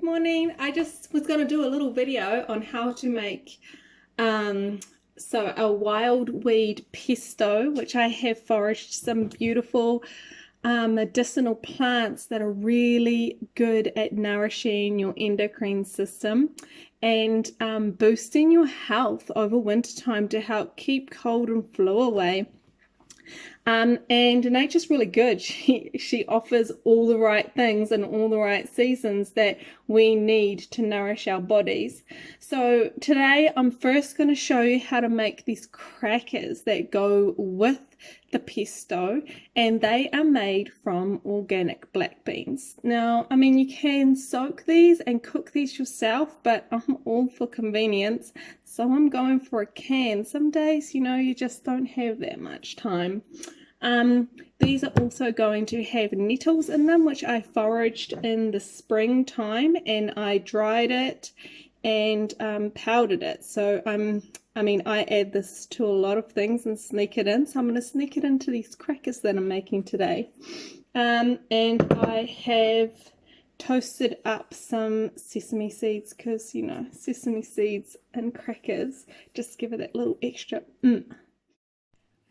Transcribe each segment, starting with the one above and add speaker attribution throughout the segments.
Speaker 1: morning. I just was going to do a little video on how to make a wild weed pesto, which I have foraged some beautiful medicinal plants that are really good at nourishing your endocrine system and boosting your health over winter time to help keep cold and flu away. And nature's really good. She offers all the right things in all the right seasons that we need to nourish our bodies. So today I'm first going to show you how to make these crackers that go with the pesto, and they are made from organic black beans. Now, I mean, you can soak these and cook these yourself, but I'm all for convenience, so I'm going for a can. Some days, you just don't have that much time. These are also going to have nettles in them, which I foraged in the springtime, and I dried it and powdered it. So I add this to a lot of things and sneak it in. So I'm going to sneak it into these crackers that I'm making today. And I have toasted up some sesame seeds because, sesame seeds and crackers just give it that little extra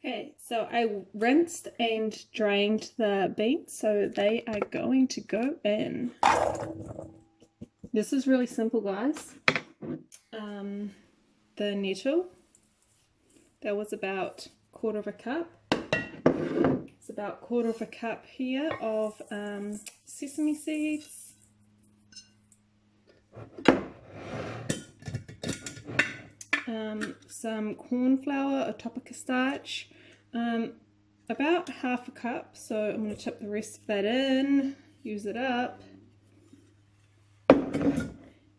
Speaker 1: Okay, so I rinsed and drained the beets, so they are going to go in. This is really simple, guys. The nettle, that was about a quarter of a cup. It's about a quarter of a cup here of sesame seeds. Some corn flour, a topica starch, about half a cup, so I'm going to tip the rest of that in, use it up,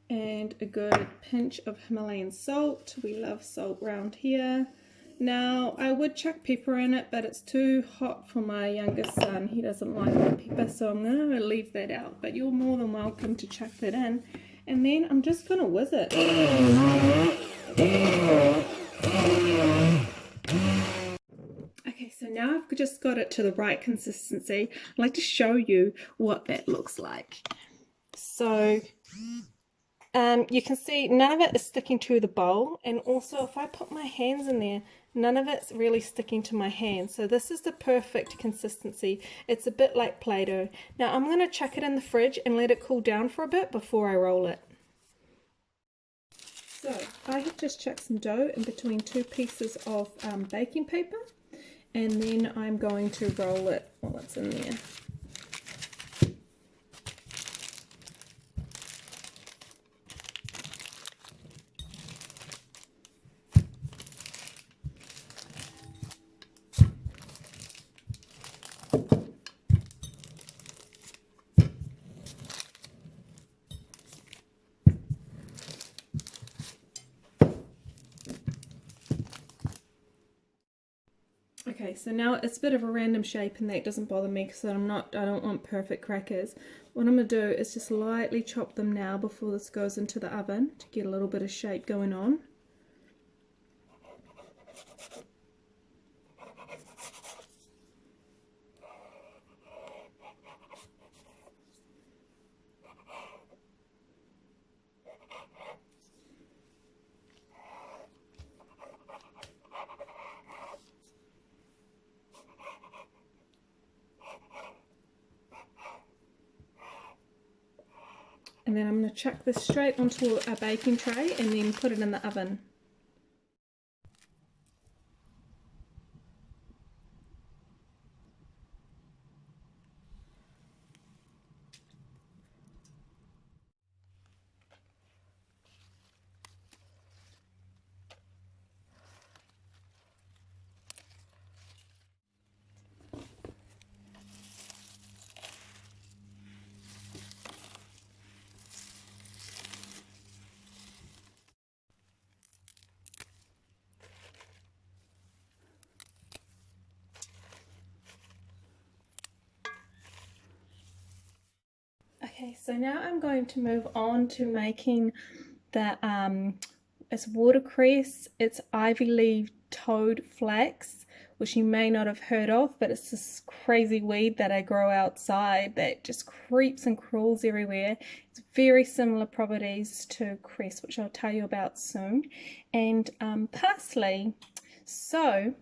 Speaker 1: and a good pinch of Himalayan salt. We love salt round here. Now, I would chuck pepper in it, but it's too hot for my youngest son. He doesn't like the pepper, so I'm going to leave that out, but you're more than welcome to chuck that in. And then I'm just going to whiz it. Okay, so now I've just got it to the right consistency. I'd like to show you what that looks like. So you can see none of it is sticking to the bowl, and also if I put my hands in there, none of it's really sticking to my hands. So this is the perfect consistency. It's a bit like Play-Doh. Now I'm going to chuck it in the fridge and let it cool down for a bit before I roll it. So I have just chucked some dough in between two pieces of baking paper, and then I'm going to roll it while it's in there. Okay, so now it's a bit of a random shape, and that doesn't bother me because I don't want perfect crackers. What I'm going to do is just lightly chop them now before this goes into the oven to get a little bit of shape going on. And then I'm going to chuck this straight onto a baking tray and then put it in the oven. Okay, so now I'm going to move on to making the it's watercress, it's ivy-leaved toad flax, which you may not have heard of, but it's this crazy weed that I grow outside that just creeps and crawls everywhere. It's very similar properties to cress, which I'll tell you about soon, and parsley. So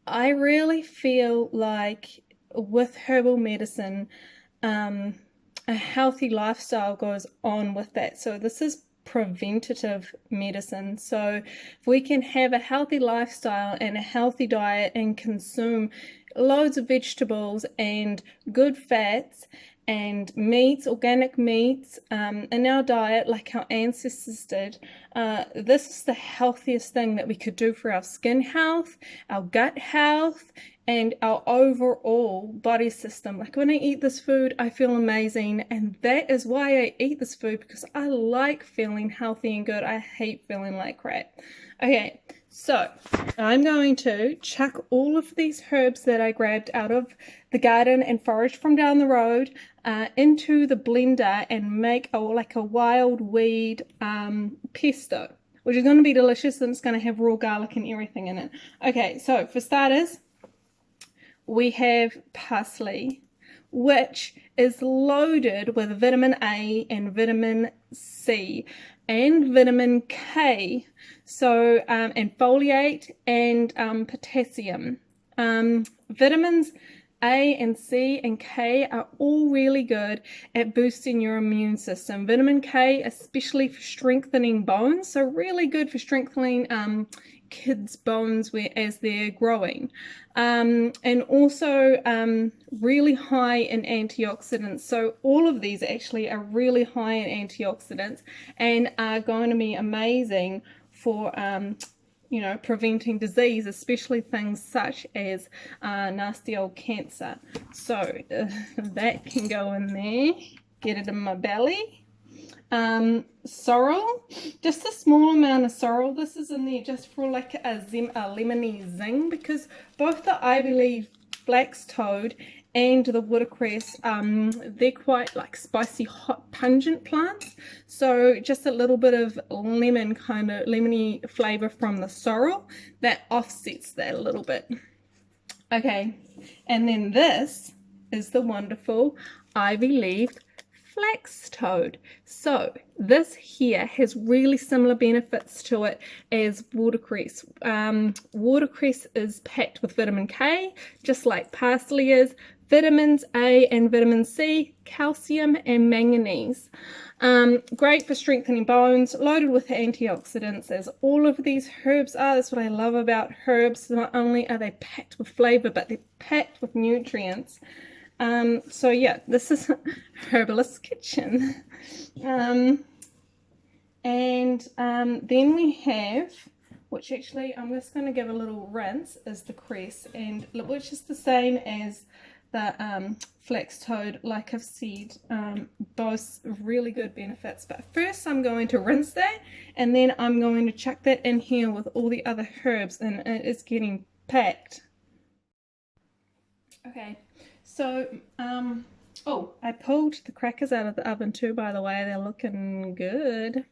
Speaker 1: I really feel like with herbal medicine, a healthy lifestyle goes on with that. So this is preventative medicine. So if we can have a healthy lifestyle and a healthy diet and consume loads of vegetables and good fats and meats, organic meats, in our diet like our ancestors did, this is the healthiest thing that we could do for our skin health, our gut health, and our overall body system. Like when I eat this food, I feel amazing, and that is why I eat this food, because I like feeling healthy and good. I hate feeling like crap. Okay, so I'm going to chuck all of these herbs that I grabbed out of the garden and foraged from down the road into the blender and make like a wild weed pesto, which is going to be delicious, and it's going to have raw garlic and everything in it. Okay, so for starters, we have parsley, which is loaded with vitamin A and vitamin C and vitamin K, so and folate and potassium. Vitamins A and C and K are all really good at boosting your immune system. Vitamin K especially for strengthening bones, so really good for strengthening kids' bones as they're growing, and also really high in antioxidants. So all of these actually are really high in antioxidants and are going to be amazing for you know, preventing disease, especially things such as nasty old cancer. So that can go in there, get it in my belly. Sorrel, just a small amount of sorrel. This is in there just for like a lemony zing, because both the ivy leaf flax toad and the watercress, they're quite like spicy, hot, pungent plants. So just a little bit of lemon, kind of lemony flavor from the sorrel, that offsets that a little bit. Okay, and then this is the wonderful ivy leaf flax toad. So this here has really similar benefits to it as watercress. Watercress is packed with vitamin K, just like parsley is, vitamins A and vitamin C, calcium and manganese. Great for strengthening bones, loaded with antioxidants, as all of these herbs are. That's what I love about herbs. Not only are they packed with flavor, but they're packed with nutrients. So yeah, this is Herbalist's Kitchen. And then we have, which actually I'm just going to give a little rinse, is the cress, and which is the same as the flax toad. Like I've said, both really good benefits. But first I'm going to rinse that, and then I'm going to chuck that in here with all the other herbs, and it is getting packed. Okay. So, oh, I pulled the crackers out of the oven too, by the way. They're looking good.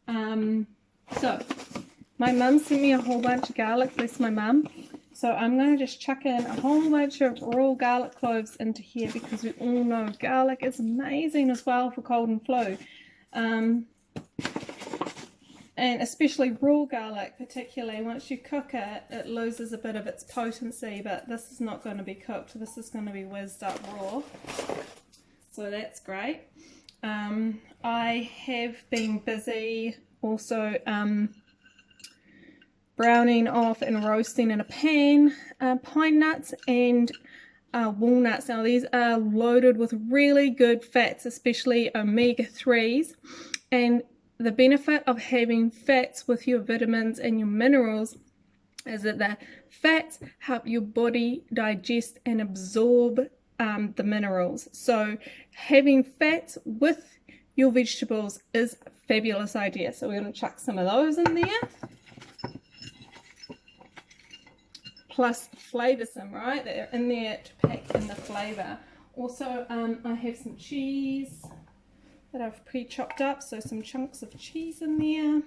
Speaker 1: So, my mum sent me a whole bunch of garlic. Bless my mum. So, I'm going to just chuck in a whole bunch of raw garlic cloves into here, because we all know garlic is amazing as well for cold and flu. And especially raw garlic, particularly once you cook it, it loses a bit of its potency, but this is not going to be cooked. This is going to be whizzed up raw, so that's great. I have been busy also browning off and roasting in a pan pine nuts and walnuts. Now these are loaded with really good fats, especially omega-3s, and the benefit of having fats with your vitamins and your minerals is that the fats help your body digest and absorb the minerals. So having fats with your vegetables is a fabulous idea. So we're going to chuck some of those in there. Plus flavoursome, right? They're in there to pack in the flavour. Also, I have some cheese that I've pre-chopped up. So some chunks of cheese in there,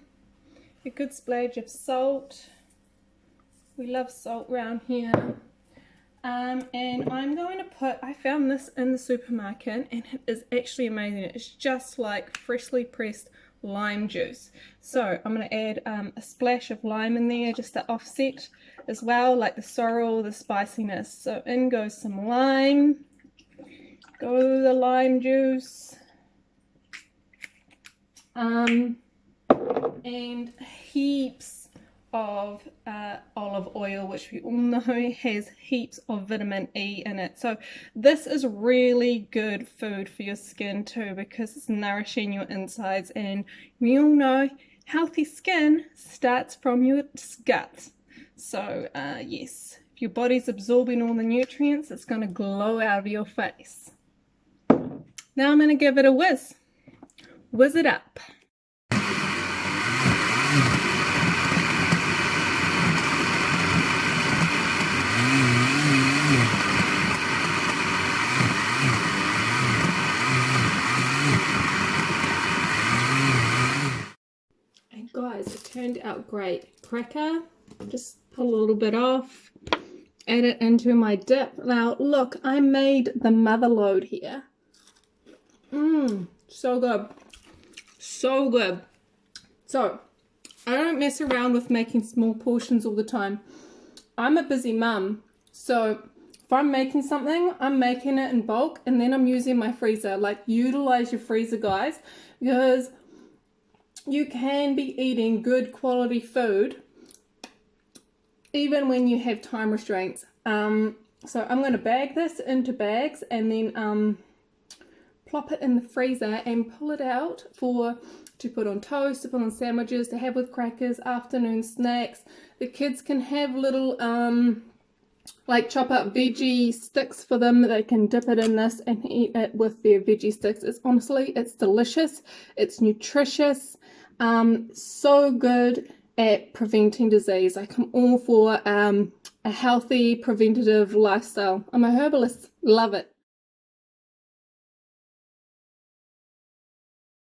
Speaker 1: a good splash of salt. We love salt around here. And I'm going to put, I found this in the supermarket and it is actually amazing. It's just like freshly pressed lime juice. So I'm going to add a splash of lime in there just to offset as well, like the sorrel, the spiciness. So in goes some lime, go the lime juice, and heaps of olive oil, which we all know has heaps of vitamin E in it. So this is really good food for your skin too, because it's nourishing your insides, and we all know healthy skin starts from your gut. So yes, if your body's absorbing all the nutrients, it's going to glow out of your face. Now I'm going to give it a whiz it up. Guys, it turned out great. Cracker, just pull a little bit off, add it into my dip. Now look, I made the mother load here. So good, so good. So I don't mess around with making small portions all the time. I'm a busy mum, so if I'm making something, I'm making it in bulk, and then I'm using my freezer. Like, utilize your freezer, guys, because you can be eating good quality food even when you have time restraints. So I'm going to bag this into bags and then plop it in the freezer and pull it out to put on toast, to put on sandwiches, to have with crackers, afternoon snacks. The kids can have little like chop up veggie sticks for them. They can dip it in this and eat it with their veggie sticks. It's delicious, it's nutritious, so good at preventing disease. Like, I'm all for a healthy preventative lifestyle. I'm a herbalist, love it.